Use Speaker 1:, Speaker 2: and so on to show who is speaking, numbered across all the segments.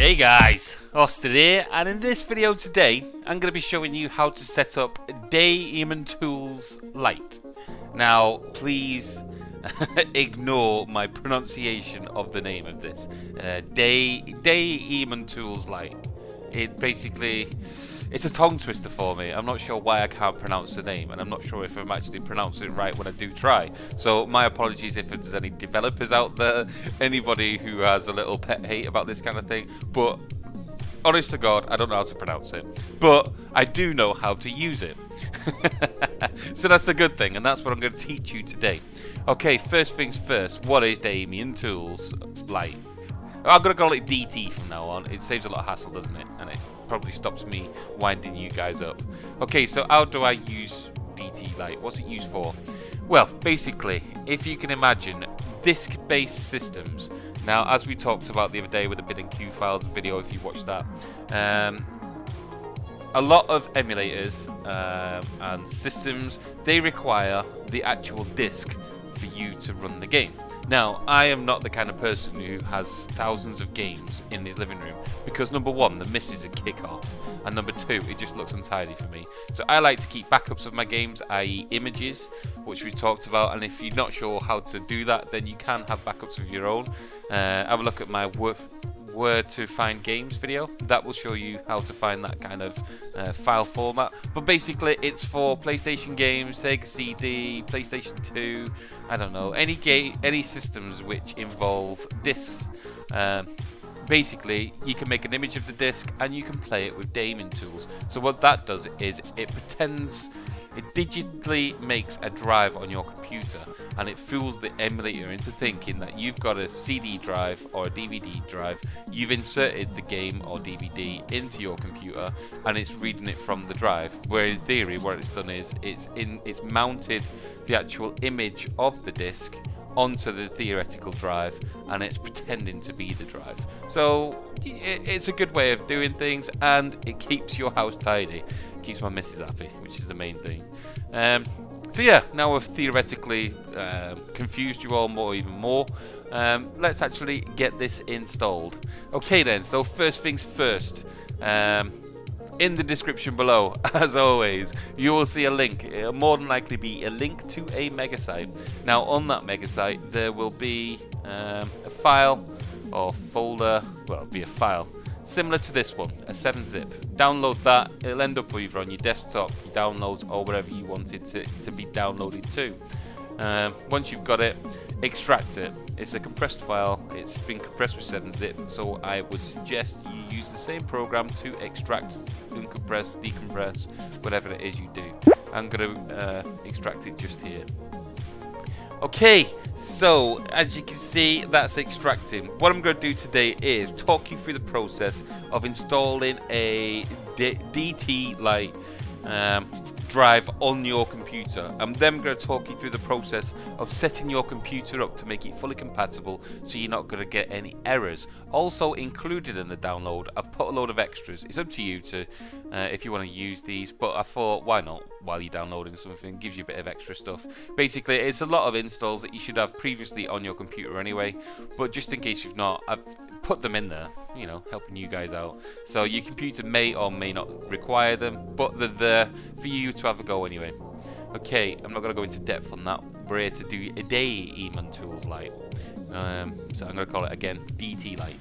Speaker 1: Hey guys, Austin here, and in this video today I'm going to be showing you how to set up DaemonTools Lite. Now please ignore my pronunciation of the name of this. DaemonTools Lite. It's a tongue twister for me. I'm not sure why I can't pronounce the name, and I'm not sure if I'm actually pronouncing it right when I do try. So my apologies if there's any developers out there, anybody who has a little pet hate about this kind of thing. But honest to God, I don't know how to pronounce it. But I do know how to use it. So that's the good thing, and that's what I'm going to teach you today. Okay, first things first, what is DaemonTools Lite? I'm going to call it DT from now on. It saves a lot of hassle, doesn't it? And it probably stops me winding you guys up. Okay, so how do I use DT-Lite? What's it used for? Well, basically, if you can imagine disk-based systems. Now, as we talked about the other day with the bin and queue files video, if you watched that, a lot of emulators and systems, they require the actual disk for you to run the game. Now, I am not the kind of person who has thousands of games in his living room because number one, the misses a kick off, and number two, it just looks untidy for me. So I like to keep backups of my games, i.e. images, which we talked about, and if you're not sure how to do that, then you can have backups of your own. Have a look at my where to find games video. That will show you how to find that kind of file format. But basically it's for PlayStation games, Sega CD, PlayStation 2, I don't know, any systems which involve discs. Basically you can make an image of the disc and you can play it with DaemonTools. So what that does is it digitally makes a drive on your computer, and it fools the emulator into thinking that you've got a CD drive or a DVD drive, you've inserted the game or DVD into your computer, and it's reading it from the drive. Where in theory, what it's done is it's mounted the actual image of the disc onto the theoretical drive, and it's pretending to be the drive. So it's a good way of doing things, and it keeps your house tidy. It keeps my missus happy, which is the main thing. So yeah, now we've theoretically confused you all even more. Let's actually get this installed. Okay then, so first things first. In the description below, as always, you will see a link. It'll more than likely be a link to a mega site. Now on that mega site there will be a file or folder, well it'll be a file similar to this one, a 7-zip. Download that, it'll end up either on your desktop, your downloads, or wherever you want it to be downloaded to. Once you've got it, extract it. It's a compressed file, it's been compressed with 7-zip, so I would suggest you use the same program to extract, uncompress, decompress, whatever it is you do. I'm going to extract it just here. Okay, so as you can see, that's extracting. What I'm going to do today is talk you through the process of installing a DT-Lite drive on your computer. I'm then going to talk you through the process of setting your computer up to make it fully compatible so you're not going to get any errors. Also included in the download, I've put a load of extras. It's up to you to if you want to use these, but I thought why not while you're downloading something, gives you a bit of extra stuff. Basically it's a lot of installs that you should have previously on your computer anyway, but just in case you've not, I've put them in there, you know, helping you guys out. So your computer may or may not require them, but they're there for you to have a go anyway. Okay, I'm not going to go into depth on that. We're here to do a DaemonTools Lite. So I'm going to call it again DT-Lite.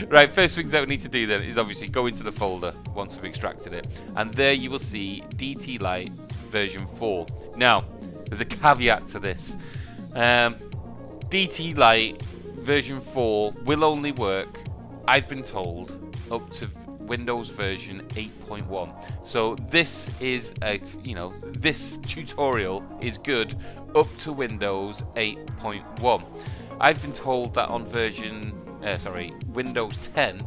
Speaker 1: Right, first things that we need to do then is obviously go into the folder once we've extracted it, and there you will see DT-Lite version 4. Now, there's a caveat to this. DT-Lite version 4 will only work, I've been told, up to Windows version 8.1. So this is this tutorial is good up to Windows 8.1. I've been told that on version Windows 10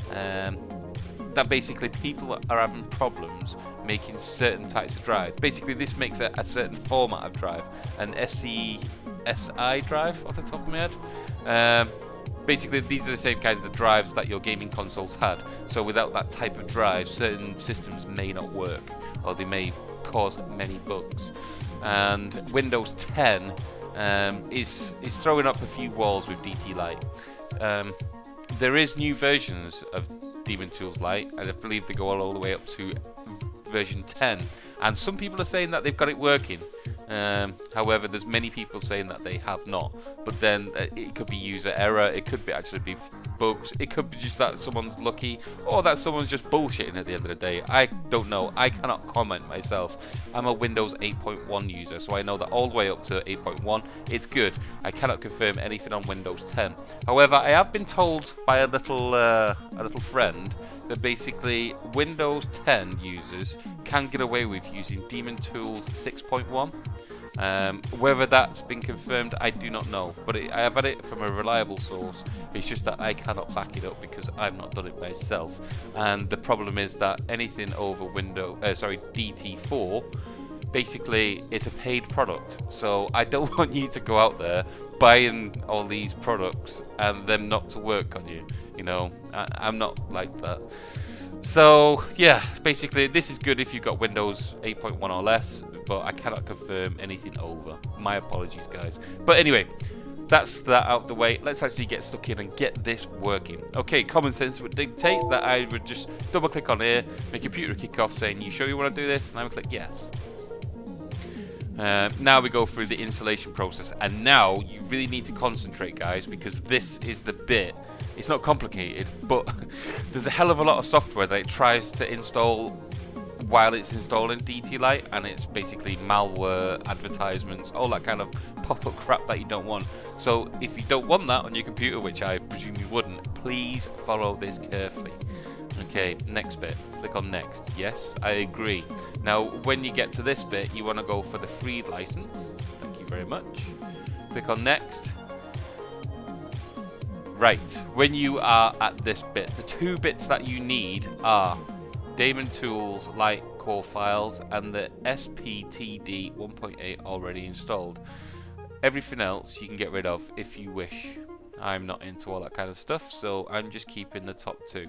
Speaker 1: that basically people are having problems making certain types of drive. Basically this makes a certain format of drive, an SCSI drive off the top of my head. Basically these are the same kind of drives that your gaming consoles had, so without that type of drive certain systems may not work, or they may cause many bugs. And Windows 10 is throwing up a few walls with DT-Lite. there is new versions of DaemonTools Lite, and I believe they go all the way up to version 10. And some people are saying that they've got it working. However, there's many people saying that they have not. But then it could be user error, it could be actually be bugs, it could be just that someone's lucky, or that someone's just bullshitting at the end of the day. I don't know. I cannot comment myself. I'm a Windows 8.1 user, so I know that all the way up to 8.1, it's good. I cannot confirm anything on Windows 10. However, I have been told by a little friend that basically Windows 10 users can get away with using DaemonTools 6.1. Whether that's been confirmed, I do not know, but I have had it from a reliable source. It's just that I cannot back it up because I've not done it myself. And the problem is that anything over DT4, basically it's a paid product. So I don't want you to go out there buying all these products and them not to work on you. You know, I'm not like that. So yeah, basically this is good if you've got Windows 8.1 or less, but I cannot confirm anything over. My apologies, guys. But anyway, that's that out of the way. Let's actually get stuck in and get this working. Okay, common sense would dictate that I would just double click on here, my computer kick off saying, "You sure you want to do this?" And I would click yes. Now we go through the installation process, and now you really need to concentrate, guys, because this is the bit. It's not complicated, but there's a hell of a lot of software that it tries to install while it's installing DT-Lite, and it's basically malware, advertisements, all that kind of pop-up crap that you don't want. So if you don't want that on your computer, which I presume you wouldn't, please follow this carefully. Okay, next bit. Click on next. Yes, I agree. Now, when you get to this bit, you want to go for the free license. Thank you very much. Click on next. Right, when you are at this bit, the two bits that you need are DaemonTools Lite core files and the SPTD 1.8 already installed. Everything else you can get rid of if you wish. I'm not into all that kind of stuff, so I'm just keeping the top two.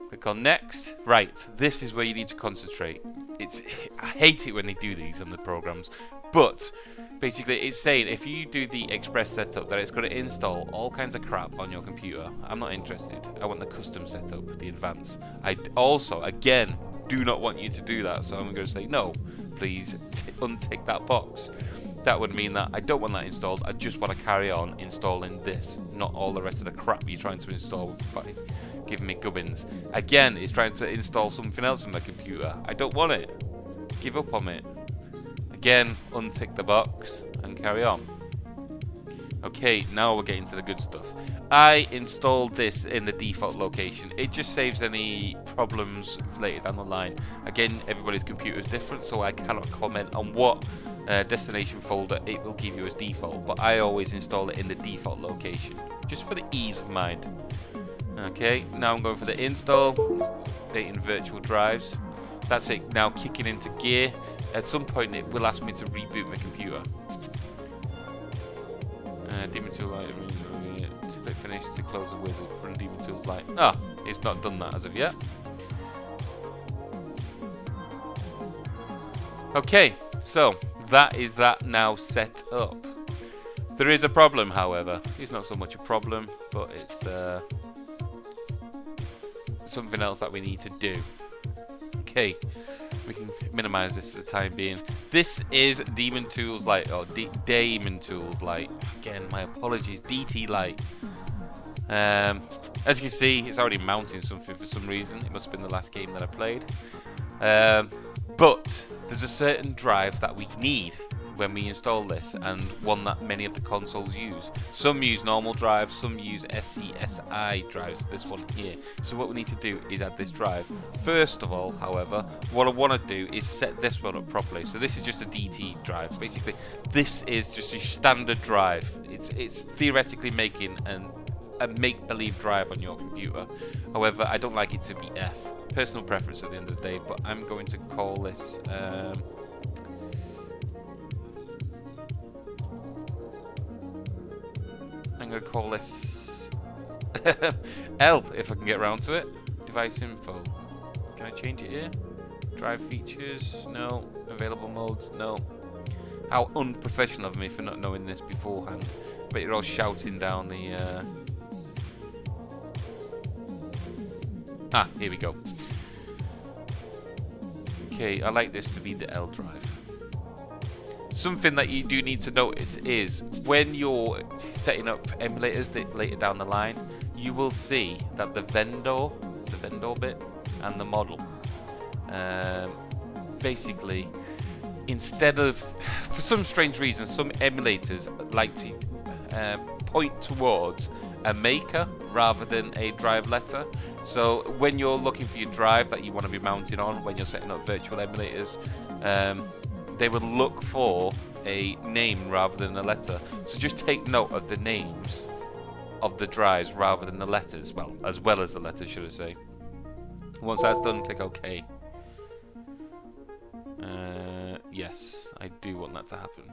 Speaker 1: Click on next. Right, this is where you need to concentrate. I hate it when they do these on the programs, but basically it's saying if you do the express setup that it's going to install all kinds of crap on your computer. I'm not interested. I want the custom setup, the advanced. I also, again, do not want you to do that, so I'm going to say no, please untick that box. That would mean that I don't want that installed. I just want to carry on installing this, not all the rest of the crap you're trying to install by giving me gubbins. Again, it's trying to install something else on my computer. I don't want it. Give up on it. Again, untick the box and carry on. Okay, now we're getting to the good stuff. I installed this in the default location. It just saves any problems later down the line. Again, everybody's computer is different, so I cannot comment on what destination folder it will give you as default, but I always install it in the default location, just for the ease of mind. Okay, now I'm going for the install, updating virtual drives. That's it, now kicking into gear. At some point it will ask me to reboot my computer. DaemonTools Lite, click finish to close the wizard, run DaemonTools Lite. Ah, it's not done that as of yet. Okay, so that is that now set up. There is a problem, however. It's not so much a problem, but it's something else that we need to do. Okay, we can minimize this for the time being. This is DaemonTools Lite, or DaemonTools Lite. Again, my apologies, DT-Lite. As you can see, it's already mounting something for some reason. It must have been the last game that I played. But there's a certain drive that we need when we install this, and one that many of the consoles use. Some use normal drives, some use SCSI drives, this one here. So what we need to do is add this drive. First of all, however, what I want to do is set this one up properly. So this is just a DT drive. Basically, this is just a standard drive. It's theoretically making a make-believe drive on your computer. However, I don't like it to be F. Personal preference at the end of the day, but I'm going to call this I'm going to call this L, if I can get around to it. Device info. Can I change it here? Drive features? No. Available modes? No. How unprofessional of me for not knowing this beforehand. But you're all shouting down the Ah, here we go. Okay, I like this to be the L drive. Something that you do need to notice is when you're setting up emulators later down the line, you will see that the vendor bit and the model, basically, instead of, for some strange reason, some emulators like to point towards a maker rather than a drive letter. So when you're looking for your drive that you want to be mounting on, when you're setting up virtual emulators, they would look for a name rather than a letter. So just take note of the names of the drives rather than the letters. Well, as well as the letters, should I say. Once that's done, click OK. Yes, I do want that to happen.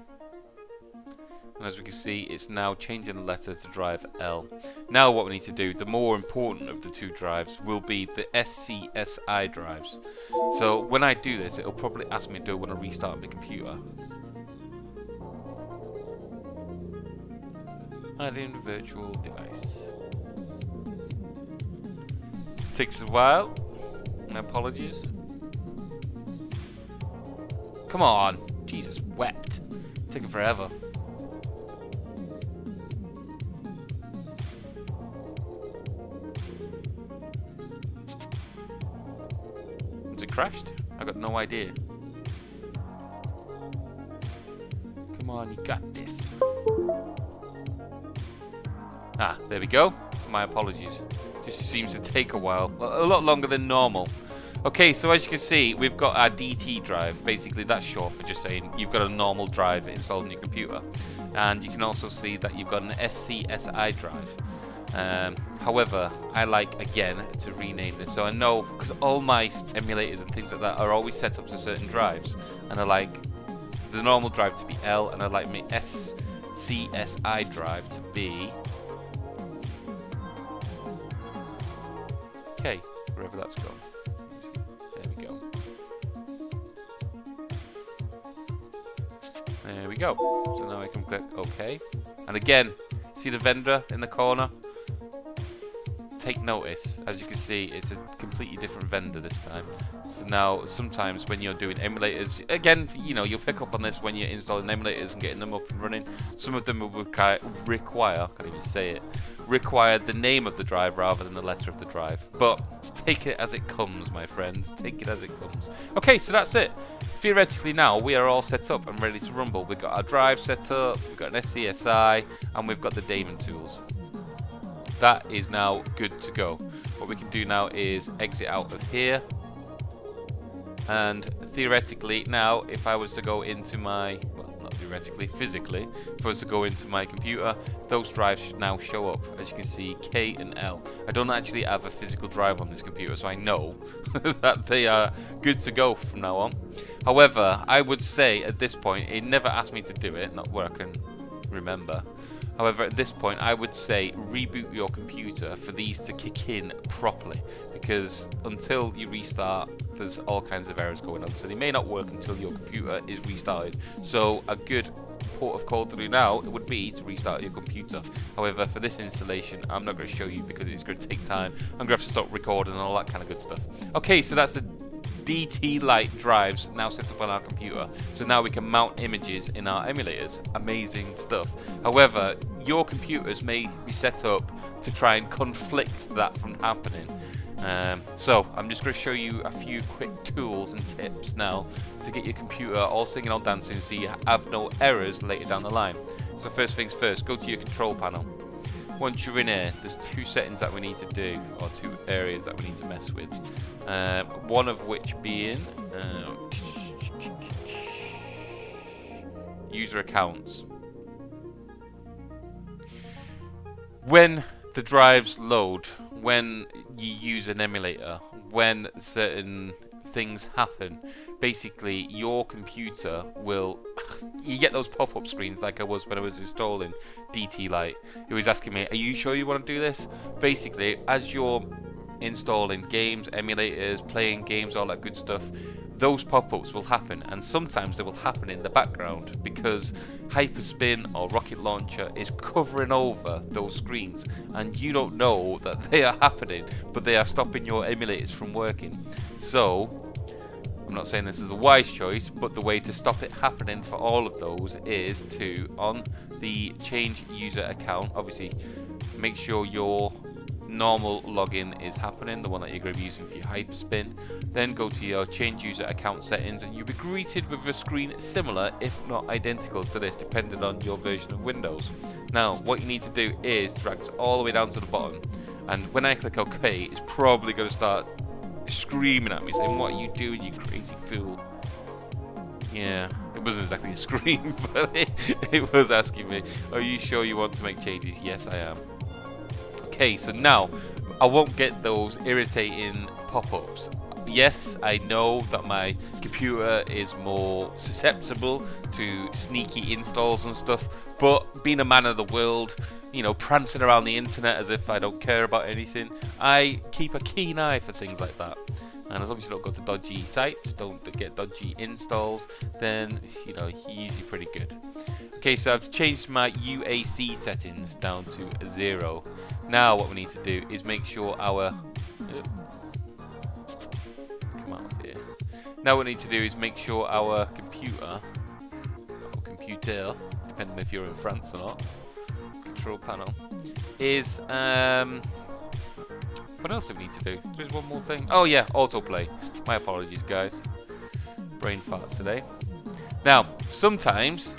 Speaker 1: And as we can see, it's now changing the letter to drive L. Now what we need to do, the more important of the two drives, will be the SCSI drives. So when I do this, it'll probably ask me, do I want to restart my computer? Adding virtual device. Takes a while. Apologies. Come on. Jesus wept. Taking forever. Has it crashed? I got no idea. Come on, you got this. Ah, there we go. My apologies. Just seems to take a while. A lot longer than normal. Okay, so as you can see, we've got our DT drive. Basically, that's short for just saying you've got a normal drive installed in your computer. And you can also see that you've got an SCSI drive. However, I like, again, to rename this. So I know, because all my emulators and things like that are always set up to certain drives. And I like the normal drive to be L, and I like my SCSI drive to be K, wherever that's gone. There we go. There we go. So now I can click OK. And again, see the vendor in the corner? Take notice. As you can see, it's a completely different vendor this time. So now, sometimes when you're doing emulators, again, you know, you'll pick up on this when you're installing emulators and getting them up and running. Some of them will require, I can't even say it, require the name of the drive rather than the letter of the drive. But take it as it comes, my friends. Take it as it comes. Okay, so that's it. Theoretically now, we are all set up and ready to rumble. We've got our drive set up, we've got an SCSI, and we've got the DaemonTools. That is now good to go. What we can do now is exit out of here. And theoretically now, if I was to go into my, well, not theoretically, physically, if I was to go into my computer, those drives should now show up. As you can see, K and L. I don't actually have a physical drive on this computer, so I know that they are good to go from now on. However, I would say at this point, it never asked me to do it, not where I can remember. However, at this point, I would say reboot your computer for these to kick in properly, because until you restart, there's all kinds of errors going on. So they may not work until your computer is restarted. So a good port of call to do now would be to restart your computer. However, for this installation, I'm not going to show you because it's going to take time. I'm going to have to stop recording and all that kind of good stuff. Okay, so that's the DT-Lite drives now set up on our computer, so now we can mount images in our emulators. Amazing stuff. However, your computers may be set up to try and conflict that from happening. So I'm just going to show you a few quick tools and tips now to get your computer all singing, all dancing, so you have no errors later down the line. So first things first, go to your control panel. Once you're in here, there's two settings that we need to do, or two areas that we need to mess with. One of which being user accounts. When the drives load, when you use an emulator, when certain things happen, basically your computer will, you get those pop-up screens like I was when I was installing DT-Lite. It was asking me, are you sure you want to do this? Basically, as you're installing games, emulators, playing games, all that good stuff, those pop-ups will happen, and sometimes they will happen in the background because HyperSpin or RocketLauncher is covering over those screens, and you don't know that they are happening, but they are stopping your emulators from working. So I'm not saying this is a wise choice, but the way to stop it happening for all of those is to, on the change user account, obviously make sure your normal login is happening, the one that you're going to be using for your HyperSpin. Then go to your change user account settings, and you'll be greeted with a screen similar, if not identical to this, depending on your version of Windows. Now, what you need to do is drag this all the way down to the bottom, and when I click OK, it's probably going to start screaming at me saying, "What are you doing, you crazy fool?" Yeah, it wasn't exactly a scream, but it was asking me, "Are you sure you want to make changes?" Yes, I am. Okay, so now I won't get those irritating pop-ups. Yes, I know that my computer is more susceptible to sneaky installs and stuff, but being a man of the world, you know, prancing around the internet as if I don't care about anything, I keep a keen eye for things like that. And as long as you don't go to dodgy sites, don't get dodgy installs, then, you know, you're usually pretty good. Okay, so I've changed my UAC settings down to 0. Now what we need to do is make sure our... come out of here. Now what we need to do is make sure our computer, or computer, depending if you're in France or not, control panel, is... what else do we need to do? There's one more thing. Oh yeah, autoplay. My apologies, guys. Brain farts today. Now, sometimes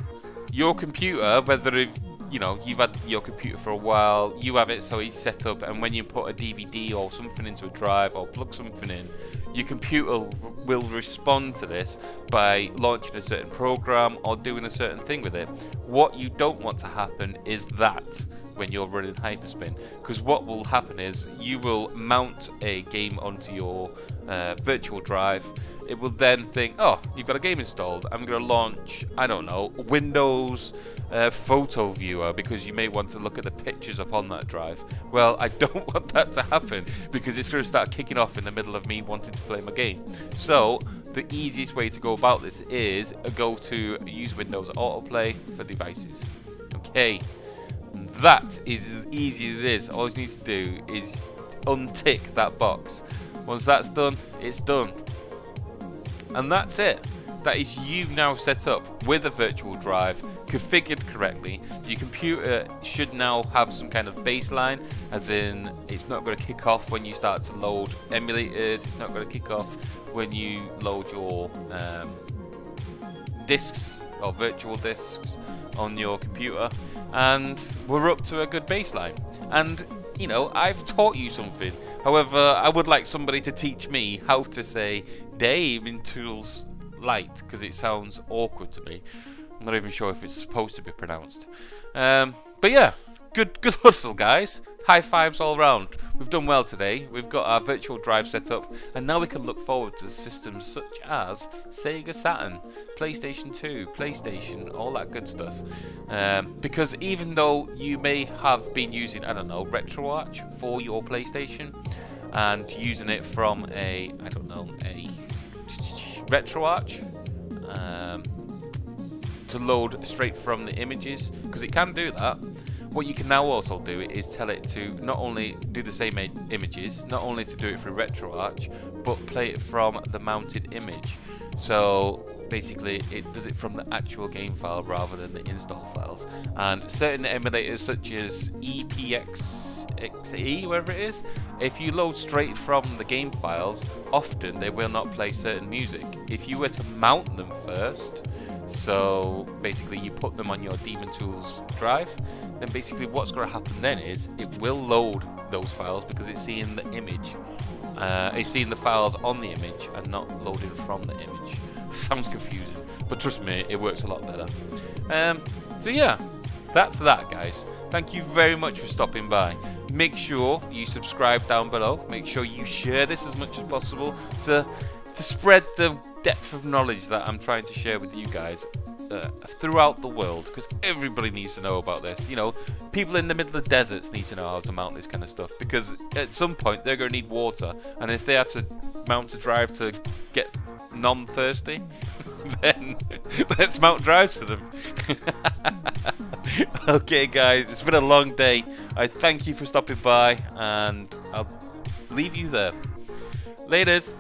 Speaker 1: your computer, whether you know you've had your computer for a while, you have it so it's set up, and when you put a DVD or something into a drive or plug something in, your computer will respond to this by launching a certain program or doing a certain thing with it. What you don't want to happen is that when you're running HyperSpin, because what will happen is you will mount a game onto your virtual drive. It will then think, oh, you've got a game installed, I'm going to launch, I don't know, Windows photo viewer, because you may want to look at the pictures up on that drive. Well, I don't want that to happen, because it's going to start kicking off in the middle of me wanting to play my game. So the easiest way to go about this is go to use Windows Autoplay for devices. Okay, that is as easy as it is. All you need to do is untick that box. Once that's done, it's done. And that's it. That is you now set up with a virtual drive, configured correctly. Your computer should now have some kind of baseline, as in it's not going to kick off when you start to load emulators, it's not going to kick off when you load your disks or virtual disks on your computer, and we're up to a good baseline. And you know, I've taught you something. However, I would like somebody to teach me how to say DaemonTools Lite, because it sounds awkward to me. I'm not even sure if it's supposed to be pronounced. But yeah, good hustle, guys. High fives all round. We've done well today. We've got our virtual drive set up, and now we can look forward to systems such as Sega Saturn, PlayStation 2, PlayStation, all that good stuff. Because even though you may have been using, I don't know, RetroArch for your PlayStation, and using it from a, I don't know, a RetroArch to load straight from the images, because it can do that. What you can now also do is tell it to not only do the same images, not only to do it through RetroArch, but play it from the mounted image. So basically it does it from the actual game file rather than the install files. And certain emulators such as EPXXE, whatever it is, if you load straight from the game files, often they will not play certain music. If you were to mount them first, so basically you put them on your DaemonTools drive, then basically what's going to happen then is it will load those files because it's seeing the image. It's seeing the files on the image and not loading from the image. Sounds confusing, but trust me, it works a lot better. So yeah, that's that, guys. Thank you very much for stopping by. Make sure you subscribe down below. Make sure you share this as much as possible to spread the depth of knowledge that I'm trying to share with you guys throughout the world, because everybody needs to know about this. You know, people in the middle of deserts need to know how to mount this kind of stuff, because at some point they're going to need water, and if they have to mount a drive to get non-thirsty, then let's mount drives for them. Okay guys, it's been a long day. I thank you for stopping by, and I'll leave you there. Laters.